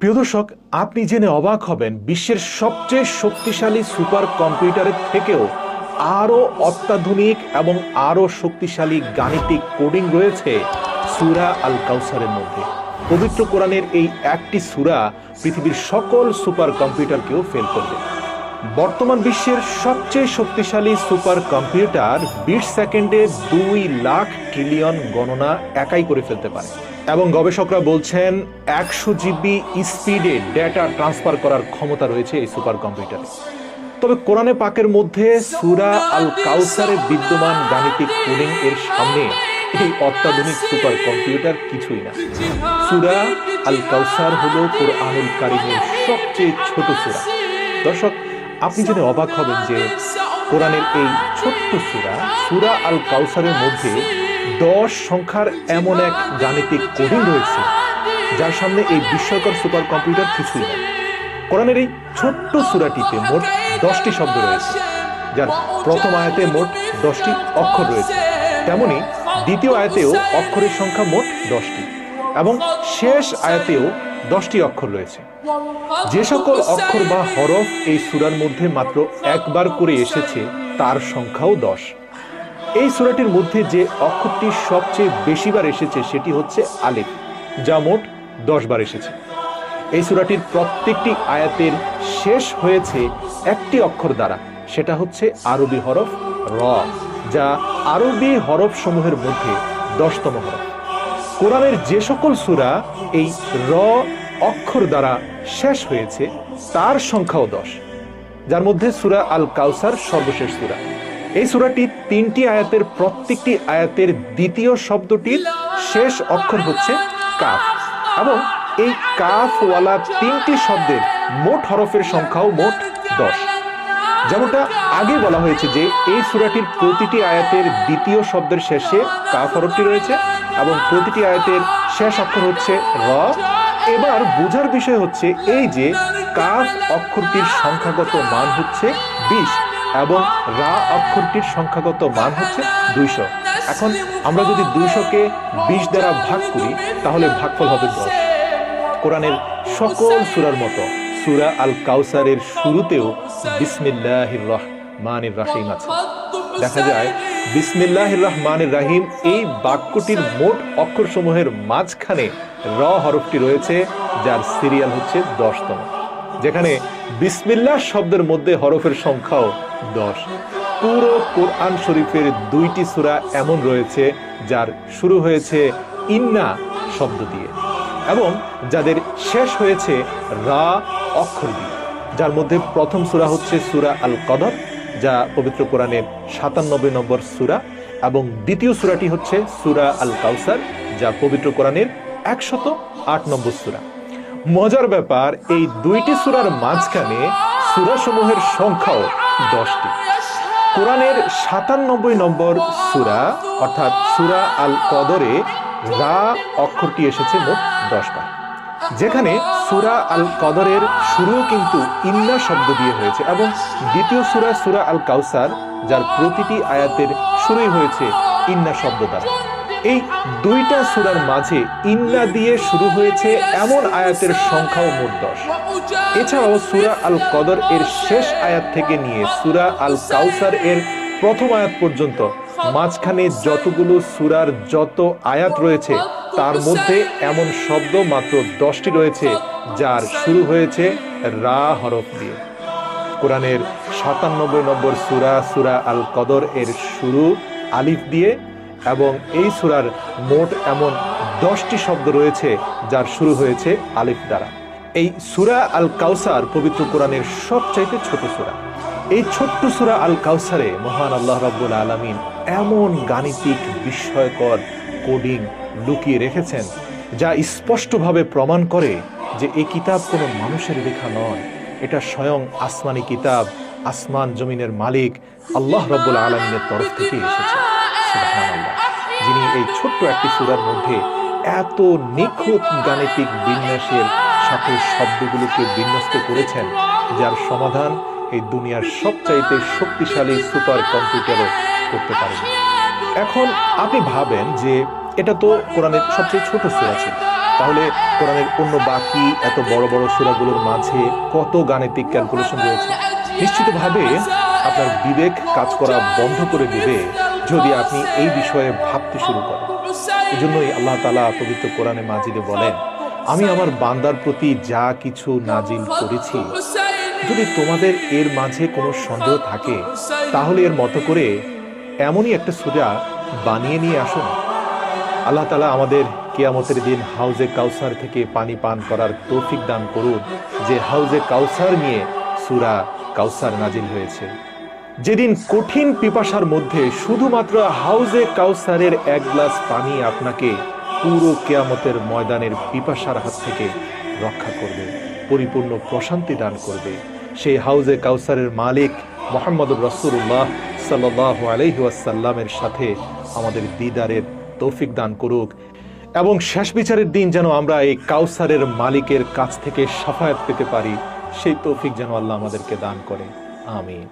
প্রিয় দর্শক, আপনি জেনে অবাক হবেন বিশ্বের সবচেয়ে শক্তিশালী সুপার কম্পিউটারের থেকেও আরও অত্যাধুনিক এবং আরও শক্তিশালী গাণিতিক কোডিং রয়েছে সূরা আল কাউসারের মধ্যে। পবিত্র কোরআনের এই একটি সূরা পৃথিবীর সকল সুপার কম্পিউটারকেও ফেল করবে। বর্তমান বিশ্বের সবচেয়ে শক্তিশালী সুপার কম্পিউটার 20 সেকেন্ডে 2 লাখ ট্রিলিয়ন গণনা একাই করে ফেলতে পারে এবং গবেষকরা বলছেন 100 জিবি স্পিডে ডেটা ট্রান্সফার করার ক্ষমতা রয়েছে এই সুপার কম্পিউটারে। তবে কোরআনে পাকের মধ্যে সূরা আল কাউসারে বিদ্যমান গাণিতিক কোডিং এর সামনে এই অত্যাধুনিক সুপার কম্পিউটার কিছুই না। সূরা আল কাউসার হলো কোরআনুল কারীমের সবচেয়ে ছোট সূরা। দর্শক, আপনি জেনে অবাক হবেন যে কোরআনের এই ছোট্ট সূরা আল কাউসারের মধ্যে 10 সংখ্যার এমন এক গাণিতিক কোডিং রয়েছে যার সামনে এই বিস্ময়কর সুপার কম্পিউটার কিছুই না। কোরআনের এই ছোট্ট সূরাটিতে মোট 10টি শব্দ রয়েছে, যার প্রথম আয়াতে মোট 10টি অক্ষর রয়েছে। তেমনি দ্বিতীয় আয়াতেও অক্ষরের সংখ্যা মোট 10টি এবং শেষ আয়াতেও 10টি অক্ষর রয়েছে। যে সকল অক্ষর বা হরফ এই সূরার মধ্যে মাত্র একবার করে এসেছে তার সংখ্যাও 10। এই সূরাটির মধ্যে যে অক্ষরটি সবচেয়ে বেশিবার এসেছে সেটি হচ্ছে আলিফ, যা মোট 10 বার এসেছে। এই সূরাটির প্রত্যেকটি আয়াতের শেষ হয়েছে একটি অক্ষর দ্বারা, সেটা হচ্ছে আরবি হরফ র, যা আরবি হরফ সমূহের মধ্যে 10তম হরফ। কোরআনের যে সকল সূরা এই র অক্ষর দ্বারা শেষ হয়েছে তার সংখ্যাও 10, যার মধ্যে সূরা আল কাউসার সর্বশেষ সূরা। এই সূরাটি 3টি আয়াতের প্রত্যেকটি আয়াতের দ্বিতীয় শব্দটির শেষ অক্ষর হচ্ছে কাফ এবং এই কাফওয়ালা 3টি শব্দের মোট হরফের সংখ্যাও মোট 10। যেমনটা আগে বলা হয়েছে যে এই সূরাটির প্রতিটি আয়াতের দ্বিতীয় শব্দের শেষে কাফ হরফটি রয়েছে এবং প্রতিটি আয়াতের শেষ অক্ষর হচ্ছে র। এবার বোঝার বিষয় হচ্ছে এই যে কাফ অক্ষরটির সংখ্যাগত মান হচ্ছে 20 এবং রা অক্ষরটির সংখ্যাগত মান হচ্ছে 200। এখন আমরা যদি 200কে 20 দ্বারা ভাগ করি তাহলে ভাগফল হবে 10। কোরআনের সকল সূরার মতো সূরা আল কাউসারের শুরুতেও বিসমিল্লাহির রহমানির রহিম আছে। দেখা যায় বিসমিল্লাহির রহমানির রহিম এই বাক্যটির মোট অক্ষরসমূহের মাঝখানে র হরফটি রয়েছে, যার সিরিয়াল হচ্ছে 10তম, যেখানে বিসমিল্লাহ শব্দের মধ্যে হরফের সংখ্যাও 10। পুরো কোরআন শরীফের 2টি সূরা এমন রয়েছে যার শুরু হয়েছে ইন্না শব্দ দিয়ে এবং যাদের শেষ হয়েছে রা অক্ষর দিয়ে, যার মধ্যে প্রথম সূরা হচ্ছে সূরা আল কদর, যা পবিত্র কোরআনের 97 নম্বর সূরা এবং দ্বিতীয় সূরাটি হচ্ছে সূরা আল কাউসার, যা পবিত্র কোরআনের 108 নম্বর সূরা। মজার ব্যাপার, এই 2টি সূরার মাঝখানে সূরাসমূহের সংখ্যাও 10টি। কোরআনের 97 নম্বর সূরা অর্থাৎ সূরা আল কদরে রা অক্ষরটি এসেছে মোট 10 বার, যেখানে সূরা আল কদরের শুরুও কিন্তু ইন্না শব্দ দিয়ে হয়েছে এবং দ্বিতীয় সূরা আল কাউসার, যার প্রতিটি আয়াতের শুরুই হয়েছে ইন্না শব্দ দ্বারা। এই 2টা সূরার মাঝে ইন্না দিয়ে শুরু হয়েছে এমন আয়াতের সংখ্যাও মোট 10। এছাড়াও সূরা আল কদর এর শেষ আয়াত থেকে নিয়ে সূরা আল কাউসার এর প্রথম আয়াত পর্যন্ত মাঝখানে যতগুলো সূরার যত আয়াত রয়েছে তার মধ্যে এমন শব্দ মাত্র 10টি রয়েছে যার শুরু হয়েছে রা হরফ দিয়ে। কোরআনের 97 নম্বর সূরা আল কদর এর শুরু আলিফ দিয়ে এবং এই সূরার মোট এমন 10টি শব্দ রয়েছে যার শুরু হয়েছে আলিফ দ্বারা। এই সূরা আল কাউসার পবিত্র কোরআনের সবচাইতে ছোট সূরা। এই ছোট্ট সূরা আল কাউসারে মহান আল্লাহ রাব্বুল আলামিন এমন গাণিতিক বিস্ময়কর কোডিং লুকিয়ে রেখেছেন যা স্পষ্টভাবে প্রমাণ করে যে এই কিতাব কোনো মানুষের লেখা নয়, এটা স্বয়ং আসমানি কিতাব, আসমান জমিনের মালিক আল্লাহ রাব্বুল আলামিনের তরফ থেকে এসেছে। সুবহানাল্লাহ, যিনি এই ছোট্ট একটি সূরার মধ্যে এত নিখুঁত গাণিতিক বিন্যাসের সাথে শব্দগুলোকে বিন্যস্ত করেছেন, যার সমাধান এই দুনিয়ার সবচাইতে শক্তিশালী সুপার কম্পিউটারও করতে পারেনি। এখন আপনি ভাবেন যে এটা তো কোরআনের সবচেয়ে ছোট সূরা ছিল, তাহলে কোরআনের অন্য বাকি এত বড় বড় সূরাগুলোর মাঝে কত গাণিতিক ক্যালকুলেশন রয়েছে। নিশ্চিতভাবে আপনার বিবেক কাজ করা বন্ধ করে দিবে যদি আপনি এই বিষয়ে ভাবতে শুরু করেন। এজন্যই আল্লাহ তাআলা পবিত্র কোরআনে মাজিদে বলেন, আমি আমার বান্দার প্রতি যা কিছু নাজিল করেছি, যদি তোমাদের এর মাঝে কোনো সন্দেহ থাকে তাহলে এর মতো করে এমনই একটা সূরা বানিয়ে নিয়ে আসুন। আল্লাহ তাআলা আমাদের কিয়ামতের দিন হাউজে কাউসার থেকে পানি পান করার তৌফিক দান করুন, যে হাউজে কাউসার নিয়ে সূরা কাউসার নাজিল হয়েছে। যেদিন কঠিন পিপাসার মধ্যে শুধুমাত্র হাউজে কাউসারের এক গ্লাস পানি আপনাকে পুরো কিয়ামতের ময়দানের পিপাসার হাত থেকে রক্ষা করবে, পরিপূর্ণ প্রশান্তি দান করবে। সেই হাউজে কাউসারের মালিক মুহাম্মদুর রাসূলুল্লাহ সাল্লাল্লাহু আলাইহি ওয়াসাল্লামের সাথে আমাদের দিদারের তৌফিক দান করুক, এবং শেষ বিচারের দিন যেন আমরা এই কাউসারের মালিকের কাছ থেকে শাফায়াত পেতে পারি, সেই তৌফিক যেন আল্লাহ আমাদেরকে দান করে। আমিন।